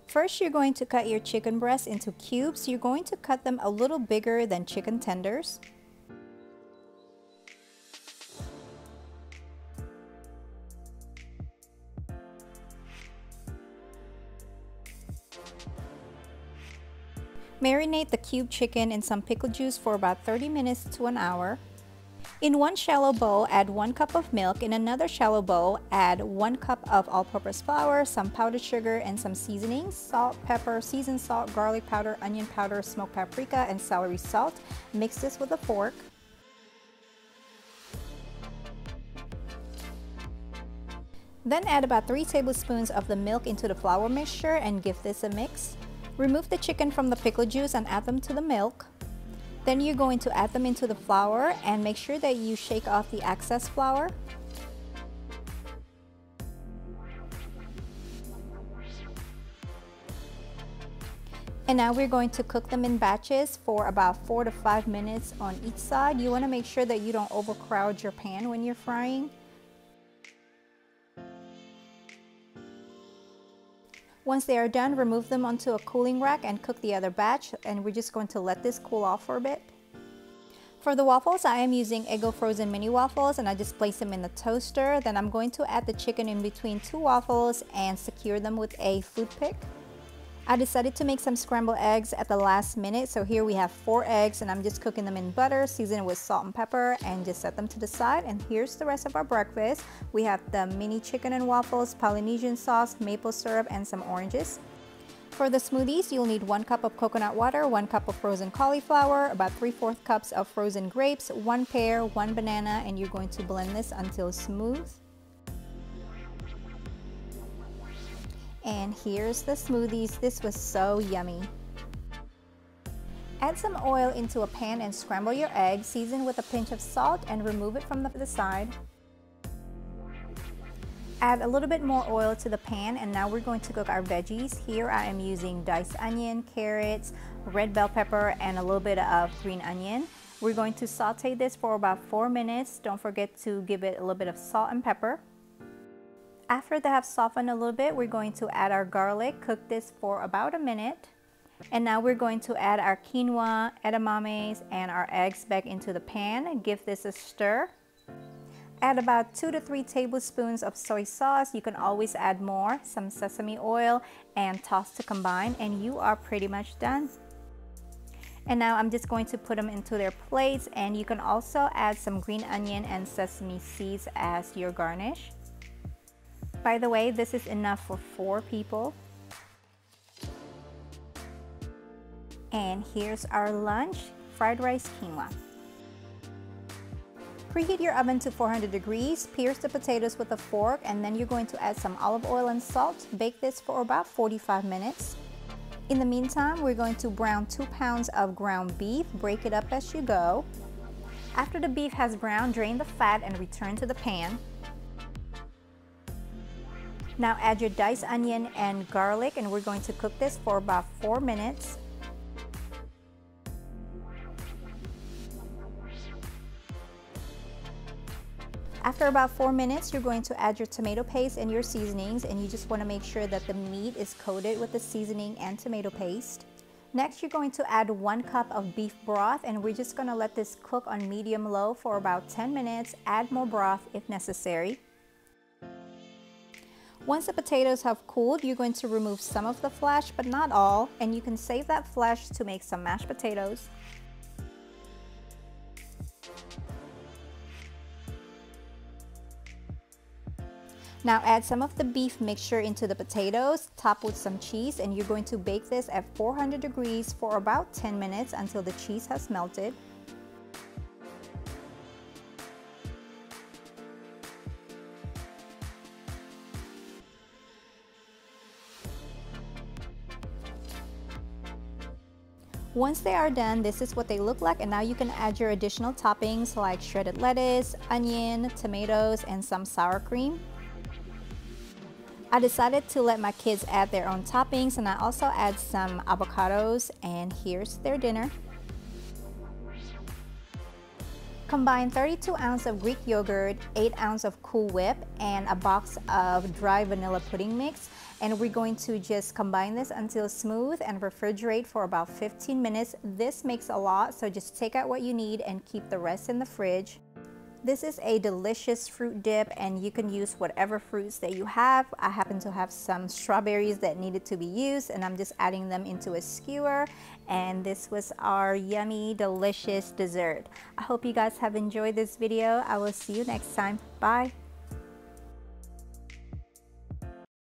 First, you're going to cut your chicken breast into cubes. You're going to cut them a little bigger than chicken tenders. Marinate the cubed chicken in some pickle juice for about 30 minutes to an hour. In one shallow bowl, add 1 cup of milk. In another shallow bowl, add 1 cup of all-purpose flour, some powdered sugar, and some seasonings: salt, pepper, seasoned salt, garlic powder, onion powder, smoked paprika, and celery salt. Mix this with a fork. Then add about 3 tablespoons of the milk into the flour mixture and give this a mix. Remove the chicken from the pickle juice and add them to the milk. Then you're going to add them into the flour and make sure that you shake off the excess flour. And now we're going to cook them in batches for about 4 to 5 minutes on each side. You want to make sure that you don't overcrowd your pan when you're frying. Once they are done, remove them onto a cooling rack and cook the other batch, and we're just going to let this cool off for a bit. For the waffles, I am using Eggo frozen mini waffles, and I just place them in the toaster. Then I'm going to add the chicken in between 2 waffles and secure them with a food pick. I decided to make some scrambled eggs at the last minute, so here we have 4 eggs, and I'm just cooking them in butter, seasoned with salt and pepper, and just set them to the side. And here's the rest of our breakfast. We have the mini chicken and waffles, Polynesian sauce, maple syrup, and some oranges. For the smoothies, you'll need 1 cup of coconut water, 1 cup of frozen cauliflower, about 3/4 cups of frozen grapes, 1 pear, 1 banana, and you're going to blend this until smooth. And here's the smoothies. This was so yummy. Add some oil into a pan and scramble your eggs, season with a pinch of salt, and remove it from the side. Add a little bit more oil to the pan, and now we're going to cook our veggies. Here I am using diced onion, carrots, red bell pepper, and a little bit of green onion. We're going to saute this for about 4 minutes. Don't forget to give it a little bit of salt and pepper. After they have softened a little bit, we're going to add our garlic. Cook this for about a minute. And now we're going to add our quinoa, edamames, and our eggs back into the pan. Give this a stir. Add about 2 to 3 tablespoons of soy sauce. You can always add more, some sesame oil, and toss to combine, and you are pretty much done. And now I'm just going to put them into their plates, and you can also add some green onion and sesame seeds as your garnish. By the way, this is enough for 4 people. And here's our lunch, fried rice quinoa. Preheat your oven to 400 degrees, pierce the potatoes with a fork, and then you're going to add some olive oil and salt. Bake this for about 45 minutes. In the meantime, we're going to brown 2 pounds of ground beef. Break it up as you go. After the beef has browned, drain the fat and return to the pan. Now add your diced onion and garlic, and we're going to cook this for about 4 minutes. After about 4 minutes, you're going to add your tomato paste and your seasonings, and you just want to make sure that the meat is coated with the seasoning and tomato paste. Next, you're going to add 1 cup of beef broth, and we're just going to let this cook on medium-low for about 10 minutes. Add more broth if necessary. Once the potatoes have cooled, you're going to remove some of the flesh, but not all, and you can save that flesh to make some mashed potatoes. Now add some of the beef mixture into the potatoes, top with some cheese, and you're going to bake this at 400 degrees for about 10 minutes until the cheese has melted. Once they are done, this is what they look like, and now you can add your additional toppings like shredded lettuce, onion, tomatoes, and some sour cream. I decided to let my kids add their own toppings, and I also add some avocados, and here's their dinner. Combine 32 ounces of Greek yogurt, 8 ounces of Cool Whip, and a box of dry vanilla pudding mix. And we're going to just combine this until smooth and refrigerate for about 15 minutes. This makes a lot, so just take out what you need and keep the rest in the fridge. This is a delicious fruit dip, and you can use whatever fruits that you have. I happen to have some strawberries that needed to be used, and I'm just adding them into a skewer. And this was our yummy, delicious dessert. I hope you guys have enjoyed this video. I will see you next time. Bye.